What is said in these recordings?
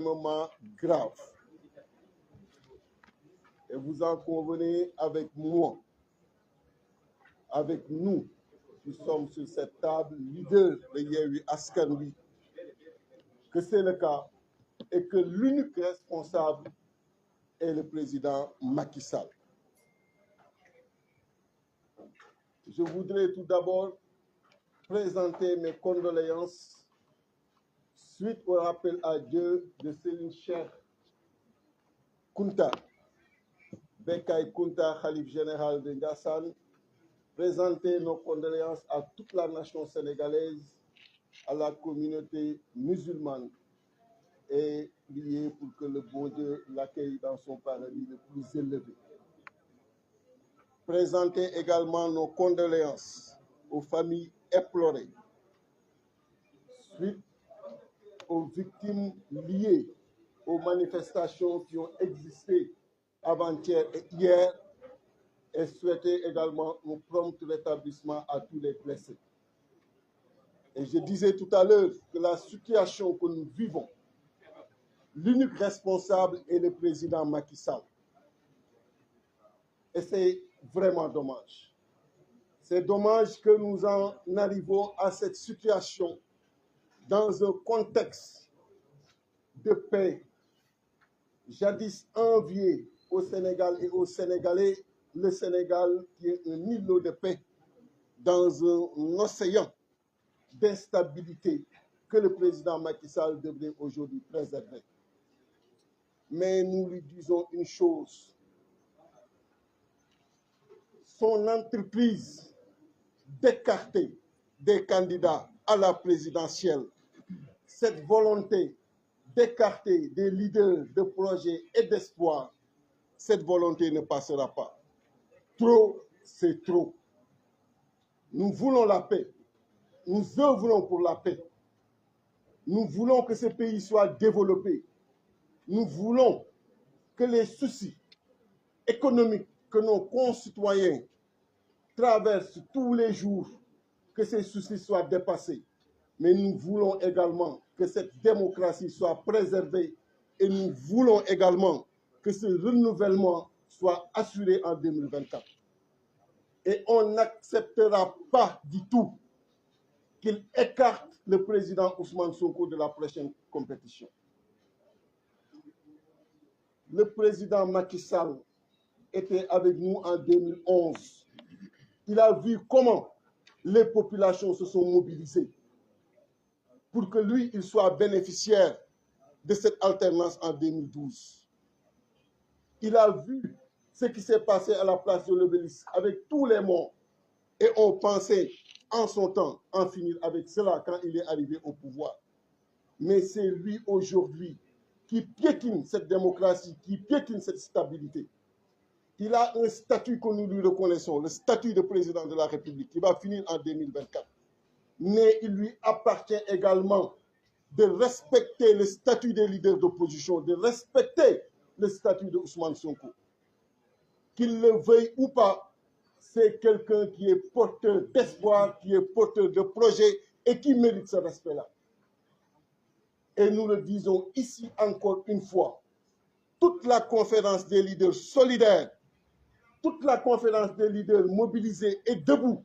moment grave. Et vous en convenez avec moi, avec nous, qui sommes sur cette table, leader de Yewwi Askan Wi, que c'est le cas et que l'unique responsable est le président Macky Sall. Je voudrais tout d'abord présenter mes condoléances suite au rappel à Dieu de Serigne Cheikh Kounta, Bekay Kounta, Khalife général de Ndiassane, présenter nos condoléances à toute la nation sénégalaise, à la communauté musulmane et prier pour que le bon Dieu l'accueille dans son paradis le plus élevé. Présenter également nos condoléances aux familles éplorées suite aux victimes liées aux manifestations qui ont existé avant-hier et hier, et souhaiter également un prompt rétablissement à tous les blessés. Et je disais tout à l'heure que la situation que nous vivons, l'unique responsable est le président Macky Sall. Et c'est vraiment dommage. C'est dommage que nous en arrivons à cette situation dans un contexte de paix, jadis envié au Sénégal et aux Sénégalais, le Sénégal qui est un îlot de paix dans un océan d'instabilité que le président Macky Sall devrait aujourd'hui préserver. Mais nous lui disons une chose, son entreprise d'écarter des candidats à la présidentielle, cette volonté d'écarter des leaders de projets et d'espoir, cette volonté ne passera pas. Trop, c'est trop. Nous voulons la paix. Nous œuvrons pour la paix. Nous voulons que ce pays soit développé. Nous voulons que les soucis économiques que nos concitoyens traversent tous les jours, que ces soucis soient dépassés. Mais nous voulons également que cette démocratie soit préservée et nous voulons également que ce renouvellement soit assuré en 2024. Et on n'acceptera pas du tout qu'il écarte le président Ousmane Sonko de la prochaine compétition. Le président Macky Sall était avec nous en 2011. Il a vu comment les populations se sont mobilisées pour que lui, il soit bénéficiaire de cette alternance en 2012. Il a vu ce qui s'est passé à la place de l'Obélisque avec tous les morts. Et on pensait en son temps en finir avec cela quand il est arrivé au pouvoir. Mais c'est lui aujourd'hui qui piétine cette démocratie, qui piétine cette stabilité. Il a un statut que nous lui reconnaissons, le statut de président de la République, qui va finir en 2024. Mais il lui appartient également de respecter le statut des leaders d'opposition, de respecter le statut de Ousmane Sonko. Qu'il le veuille ou pas, c'est quelqu'un qui est porteur d'espoir, qui est porteur de projet et qui mérite ce respect-là. Et nous le disons ici encore une fois, toute la conférence des leaders solidaires, toute la conférence des leaders mobilisés et debout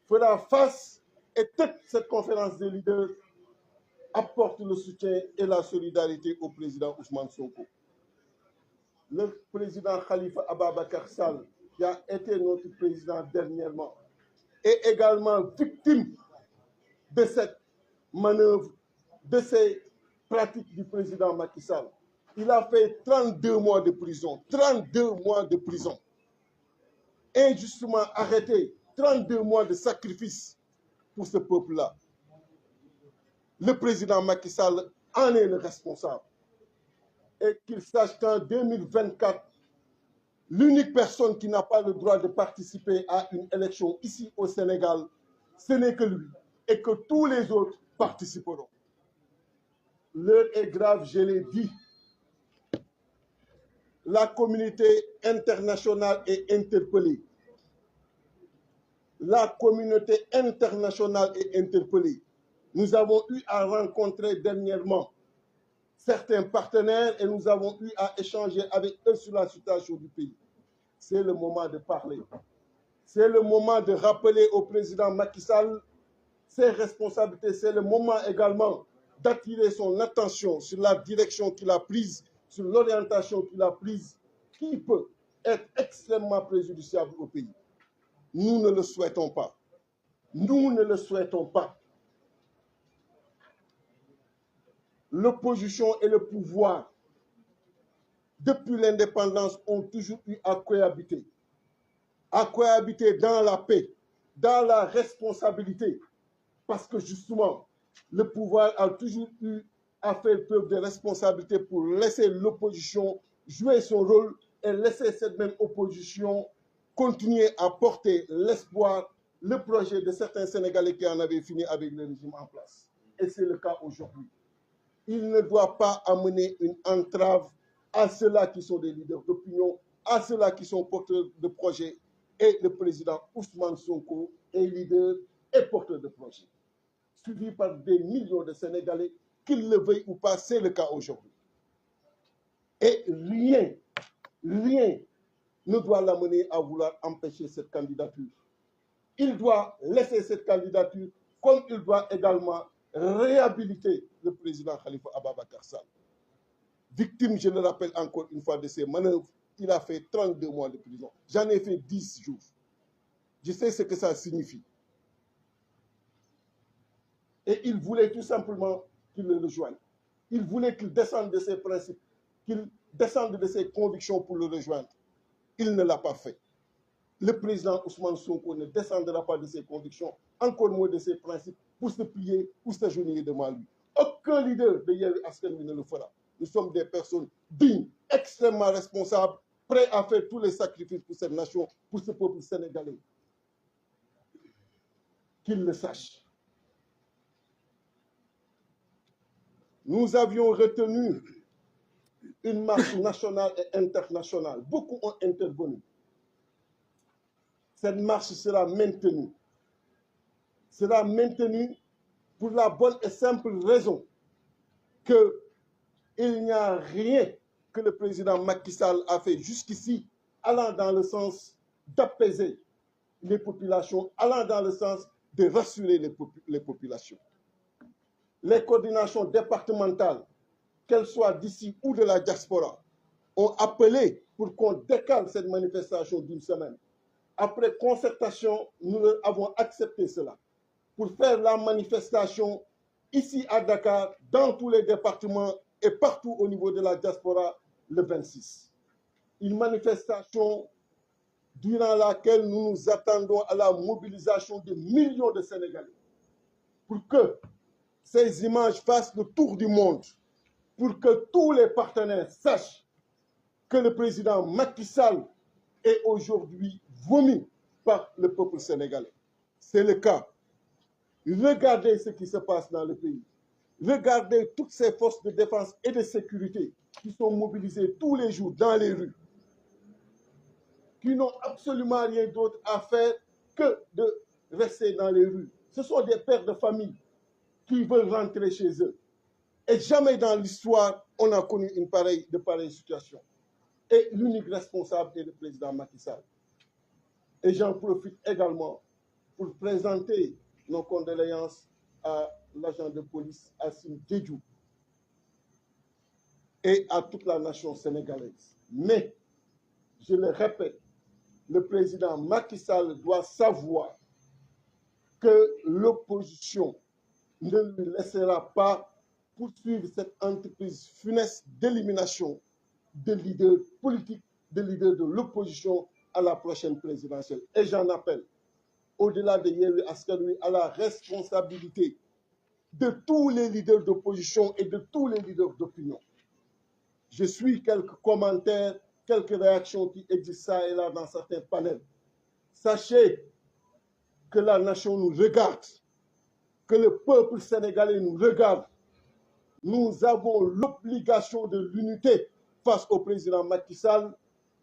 fera face et toute cette conférence des leaders apporte le soutien et la solidarité au président Ousmane Sonko. Le président Khalifa Ababacar Sall, qui a été notre président dernièrement, est également victime de cette manœuvre, de ces pratiques du président Macky Sall. Il a fait 32 mois de prison, 32 mois de prison. Injustement arrêté, 32 mois de sacrifice pour ce peuple-là. Le président Macky Sall en est le responsable. Et qu'il sache qu'en 2024, l'unique personne qui n'a pas le droit de participer à une élection ici au Sénégal, ce n'est que lui, et que tous les autres participeront. L'heure est grave, je l'ai dit. La communauté internationale est interpellée. La communauté internationale est interpellée. Nous avons eu à rencontrer dernièrement certains partenaires et nous avons eu à échanger avec eux sur la situation du pays. C'est le moment de parler. C'est le moment de rappeler au président Macky Sall ses responsabilités. C'est le moment également d'attirer son attention sur la direction qu'il a prise, sur l'orientation qu'il a prise, qui peut être extrêmement préjudiciable au pays. Nous ne le souhaitons pas. Nous ne le souhaitons pas. L'opposition et le pouvoir, depuis l'indépendance, ont toujours eu à cohabiter dans la paix, dans la responsabilité, parce que justement, le pouvoir a toujours eu à faire preuve de responsabilité pour laisser l'opposition jouer son rôle et laisser cette même opposition continuer à porter l'espoir, le projet de certains Sénégalais qui en avaient fini avec le régime en place. Et c'est le cas aujourd'hui. Il ne doit pas amener une entrave à ceux-là qui sont des leaders d'opinion, à ceux-là qui sont porteurs de projets. Et le président Ousmane Sonko est leader et porteur de projets, suivi par des millions de Sénégalais, qu'ils le veuillent ou pas, c'est le cas aujourd'hui. Et rien ne doit l'amener à vouloir empêcher cette candidature. Il doit laisser cette candidature, comme il doit également réhabiliter le président Khalifa Ababacar Sall. Victime, je le rappelle encore une fois, de ces manœuvres, il a fait 32 mois de prison. J'en ai fait 10 jours. Je sais ce que ça signifie. Et il voulait tout simplement qu'il le rejoigne. Il voulait qu'il descende de ses principes, qu'il descende de ses convictions pour le rejoindre. Il ne l'a pas fait. Le président Ousmane Sonko ne descendra pas de ses convictions, encore moins de ses principes, pour se plier ou s'agenouiller devant lui. Aucun leader de Yewwi Askan Wi ne le fera. Nous sommes des personnes dignes, extrêmement responsables, prêts à faire tous les sacrifices pour cette nation, pour ce peuple sénégalais. Qu'ils le sachent. Nous avions retenu une marche nationale et internationale. Beaucoup ont intervenu. Cette marche sera maintenue. Sera maintenue pour la bonne et simple raison qu'il n'y a rien que le président Macky Sall a fait jusqu'ici allant dans le sens d'apaiser les populations, allant dans le sens de rassurer les populations. Les coordinations départementales, qu'elles soient d'ici ou de la diaspora, ont appelé pour qu'on décale cette manifestation d'une semaine. Après concertation, nous avons accepté cela pour faire la manifestation ici à Dakar, dans tous les départements et partout au niveau de la diaspora le 26. Une manifestation durant laquelle nous nous attendons à la mobilisation de millions de Sénégalais pour que ces images fassent le tour du monde, pour que tous les partenaires sachent que le président Macky Sall est aujourd'hui vomi par le peuple sénégalais. C'est le cas. Regardez ce qui se passe dans le pays. Regardez toutes ces forces de défense et de sécurité qui sont mobilisées tous les jours dans les rues, qui n'ont absolument rien d'autre à faire que de rester dans les rues. Ce sont des pères de famille qui veulent rentrer chez eux. Et jamais dans l'histoire, on a connu de pareille situation. Et l'unique responsable est le président Macky Sall. Et j'en profite également pour présenter nos condoléances à l'agent de police Assimi Diédhiou et à toute la nation sénégalaise. Mais, je le répète, le président Macky Sall doit savoir que l'opposition ne lui laissera pas poursuivre cette entreprise funeste d'élimination de leaders politiques, de leaders de l'opposition à la prochaine présidentielle. Et j'en appelle, au-delà de Yewwi Askan Wi, à la responsabilité de tous les leaders d'opposition et de tous les leaders d'opinion. Je suis quelques commentaires, quelques réactions qui existent ça et là dans certains panels. Sachez que la nation nous regarde, que le peuple sénégalais nous regarde. Nous avons l'obligation de l'unité face au président Macky Sall.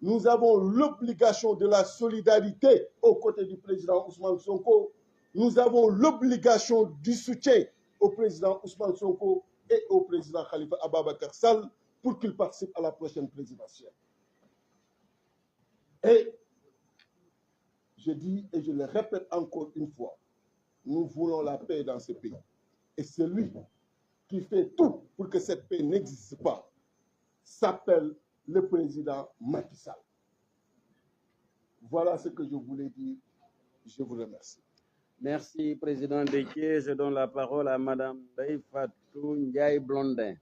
Nous avons l'obligation de la solidarité aux côtés du président Ousmane Sonko. Nous avons l'obligation du soutien au président Ousmane Sonko et au président Khalifa Ababacar Sall pour qu'il participe à la prochaine présidentielle. Et je dis et je le répète encore une fois, nous voulons la paix dans ce pays. Et celui qui fait tout pour que cette paix n'existe pas s'appelle le président Macky Sall. Voilà ce que je voulais dire. Je vous remercie. Merci, Président Déthié. Je donne la parole à Madame Ndeye Fatou Ndiaye Blondin.